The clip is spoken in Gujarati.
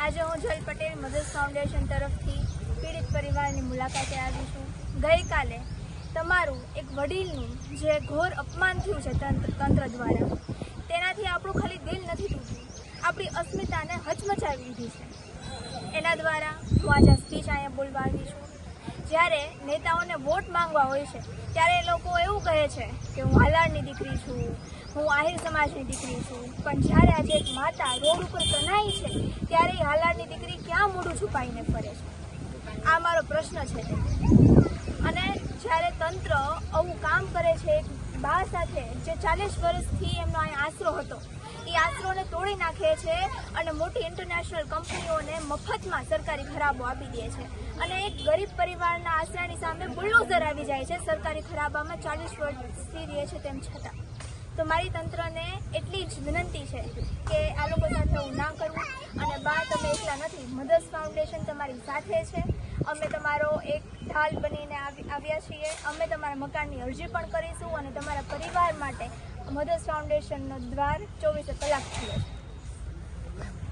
આજે હું જલ પટેલ મધર્સ ફાઉન્ડેશન તરફથી પીડિત પરિવારની મુલાકાતે આવી છું. ગઈકાલે તમારું એક વડીલનું જે ઘોર અપમાન થયું છે તંત્ર દ્વારા, તેનાથી આપણું ખાલી દિલ નથી તૂટ્યું, આપણી અસ્મિતાને હચમચાવી દીધી છે. એના દ્વારા હું આજે સ્પીચ અહીંયા બોલવા આવી છું. જ્યારે નેતાઓને વોટ માંગવા હોય છે ત્યારે એ લોકો એવું કહે છે કે હું હાલારની દીકરી છું, હું આહિર સમાજની દીકરી છું, પણ જ્યારે આજે એક માતા રોડ ઉપર તણાઈ છે ત્યારે એ હાલારની દીકરી ક્યાં મોઢું છુપાઈને ફરે છે? આ મારો પ્રશ્ન છે. અને જ્યારે તંત્ર આવું કામ કરે છે એક બા સાથે જે 40 વર્ષથી એમનો અહીં આશરો હતો, એ આશરોને તોડી નાખે છે અને મોટી ઇન્ટરનેશનલ કંપનીઓને મફતમાં સરકારી ખરાબો આપી દે છે, અને એક ગરીબ પરિવારના આશરાની સામે બુલડોઝર આવી જાય છે સરકારી ખરાબામાં 40 વર્ષથી રહે છે તેમ છતાં. તો મારી તંત્રને એટલી જ વિનંતી છે કે આ લોકો સાથે હું ના કરવું. અને બા, તમે એકલા નથી, મધર્સ ફાઉન્ડેશન તમારી સાથે છે. અમે તમારો એક ઢાલ બનીને આવ્યા છીએ. અમે તમારા મકાનની અરજી પણ કરીશું અને તમારા પરિવાર માટે મધર્સ ફાઉન્ડેશનનો દ્વાર 24 કલાક ખુલ્લો છે.